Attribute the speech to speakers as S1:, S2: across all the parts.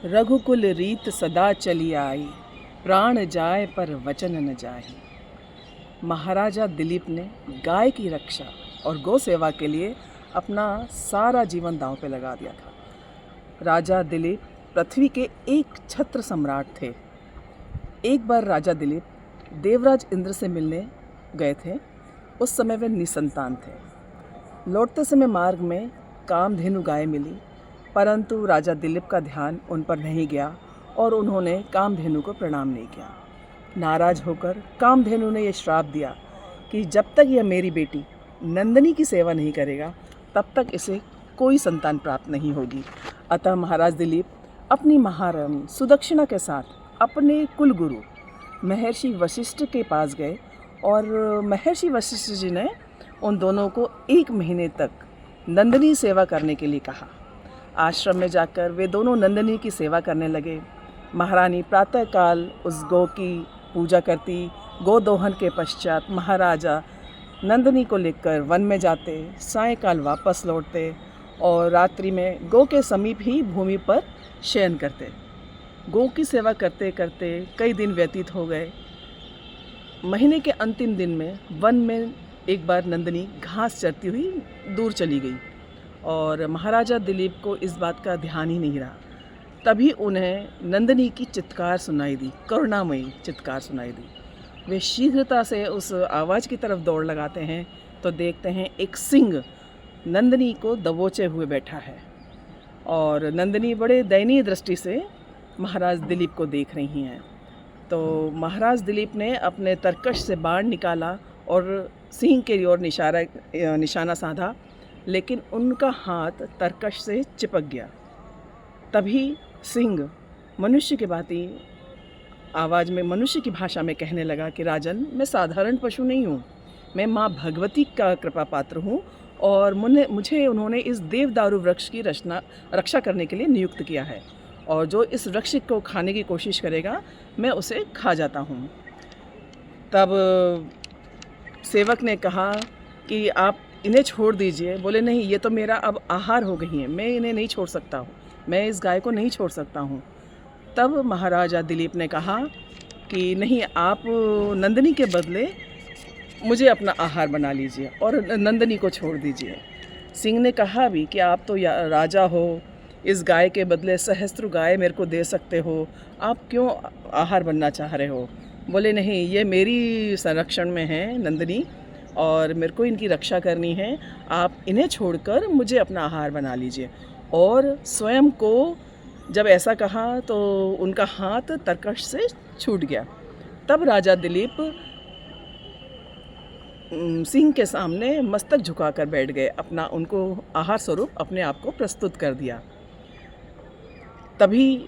S1: रघुकुल रीत सदा चली आई, प्राण जाए पर वचन न जाए। महाराजा दिलीप ने गाय की रक्षा और गौ सेवा के लिए अपना सारा जीवन दांव पे लगा दिया था। राजा दिलीप पृथ्वी के एक छत्र सम्राट थे। एक बार राजा दिलीप देवराज इंद्र से मिलने गए थे। उस समय वे निसंतान थे। लौटते समय मार्ग में कामधेनु गाय मिली, परंतु राजा दिलीप का ध्यान उन पर नहीं गया और उन्होंने कामधेनु को प्रणाम नहीं किया। नाराज होकर कामधेनु ने यह श्राप दिया कि जब तक यह मेरी बेटी नंदिनी की सेवा नहीं करेगा तब तक इसे कोई संतान प्राप्त नहीं होगी। अतः महाराज दिलीप अपनी महारानी सुदक्षिणा के साथ अपने कुलगुरु महर्षि वशिष्ठ के पास गए और महर्षि वशिष्ठ जी ने उन दोनों को 1 महीने तक नंदिनी सेवा करने के लिए कहा। आश्रम में जाकर वे दोनों नंदिनी की सेवा करने लगे। महारानी प्रातःकाल उस गौ की पूजा करती। गौ दोहन के पश्चात महाराजा नंदिनी को लेकर वन में जाते, सायंकाल वापस लौटते और रात्रि में गौ के समीप ही भूमि पर शयन करते। गौ की सेवा करते करते कई दिन व्यतीत हो गए। महीने के अंतिम दिन में वन में एक बार नंदिनी घास चरती हुई दूर चली गई और महाराजा दिलीप को इस बात का ध्यान ही नहीं रहा। तभी उन्हें नंदिनी की चित्कार सुनाई दी, करुणामयी चित्कार सुनाई दी। वे शीघ्रता से उस आवाज़ की तरफ दौड़ लगाते हैं तो देखते हैं एक सिंह नंदिनी को दबोचे हुए बैठा है और नंदिनी बड़े दयनीय दृष्टि से महाराज दिलीप को देख रही हैं। तो महाराज दिलीप ने अपने तरकश से बाण निकाला और सिंह के ओर निशाना साधा, लेकिन उनका हाथ तरकश से चिपक गया। तभी सिंह मनुष्य की भांति आवाज़ में मनुष्य की भाषा में कहने लगा कि राजन, मैं साधारण पशु नहीं हूँ, मैं माँ भगवती का कृपा पात्र हूँ और मुझे उन्होंने इस देवदारू वृक्ष की रक्षा करने के लिए नियुक्त किया है और जो इस वृक्ष को खाने की कोशिश करेगा मैं उसे खा जाता हूँ। तब सेवक ने कहा कि आप इन्हें छोड़ दीजिए। बोले नहीं, ये तो मेरा अब आहार हो गई है, मैं इन्हें नहीं छोड़ सकता हूँ, मैं इस गाय को नहीं छोड़ सकता हूँ। तब महाराजा दिलीप ने कहा कि नहीं, आप नंदिनी के बदले मुझे अपना आहार बना लीजिए और नंदिनी को छोड़ दीजिए। सिंह ने कहा भी कि आप तो राजा हो, इस गाय के बदले सहस्त्र गाय मेरे को दे सकते हो, आप क्यों आहार बनना चाह रहे हो? बोले नहीं, ये मेरी संरक्षण में है नंदिनी और मेरे को इनकी रक्षा करनी है, आप इन्हें छोड़कर मुझे अपना आहार बना लीजिए। और स्वयं को जब ऐसा कहा तो उनका हाथ तरकश से छूट गया। तब राजा दिलीप सिंह के सामने मस्तक झुकाकर बैठ गए, अपना उनको आहार स्वरूप अपने आप को प्रस्तुत कर दिया। तभी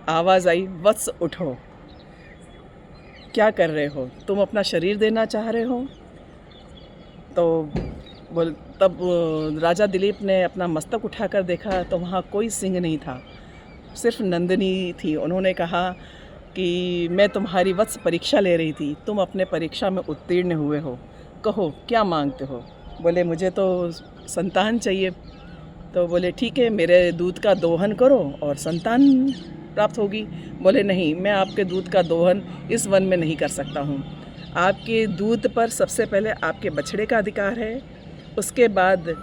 S1: आवाज़ आई, वत्स उठो, क्या कर रहे हो? तुम अपना शरीर देना चाह रहे हो? तो तब राजा दिलीप ने अपना मस्तक उठाकर देखा तो वहाँ कोई सिंह नहीं था, सिर्फ नंदिनी थी। उन्होंने कहा कि मैं तुम्हारी वत्स परीक्षा ले रही थी, तुम अपने परीक्षा में उत्तीर्ण हुए हो, कहो क्या मांगते हो? बोले मुझे तो संतान चाहिए। तो बोले ठीक है, मेरे दूध का दोहन करो और संतान प्राप्त होगी। बोले नहीं, मैं आपके दूध का दोहन इस वन में नहीं कर सकता हूँ। आपके दूध पर सबसे पहले आपके बछड़े का अधिकार है, उसके बाद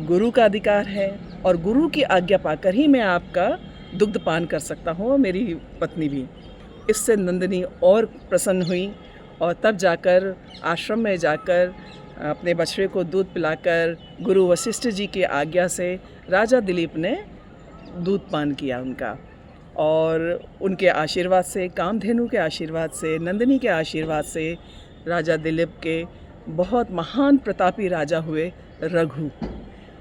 S1: गुरु का अधिकार है और गुरु की आज्ञा पाकर ही मैं आपका दुग्ध पान कर सकता हूँ और मेरी पत्नी भी। इससे नंदिनी और प्रसन्न हुई और तब जाकर आश्रम में जाकर अपने बछड़े को दूध पिलाकर गुरु वशिष्ठ जी की आज्ञा से राजा दिलीप ने दूध पान किया उनका। और उनके आशीर्वाद से, कामधेनु के आशीर्वाद से, नंदिनी के आशीर्वाद से राजा दिलीप के बहुत महान प्रतापी राजा हुए रघु।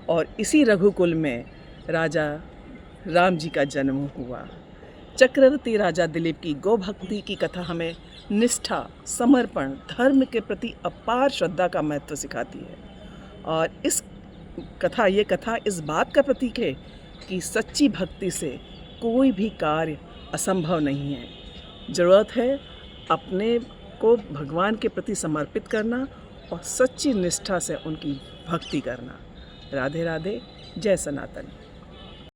S1: और इसी रघुकुल में राजा राम जी का जन्म हुआ। चक्रवर्ती राजा दिलीप की गौ भक्ति की कथा हमें निष्ठा, समर्पण, धर्म के प्रति अपार श्रद्धा का महत्व सिखाती है। और ये कथा इस बात का प्रतीक है कि सच्ची भक्ति से कोई भी कार्य असंभव नहीं है। ज़रूरत है अपने को भगवान के प्रति समर्पित करना और सच्ची निष्ठा से उनकी भक्ति करना। राधे राधे, जय सनातन।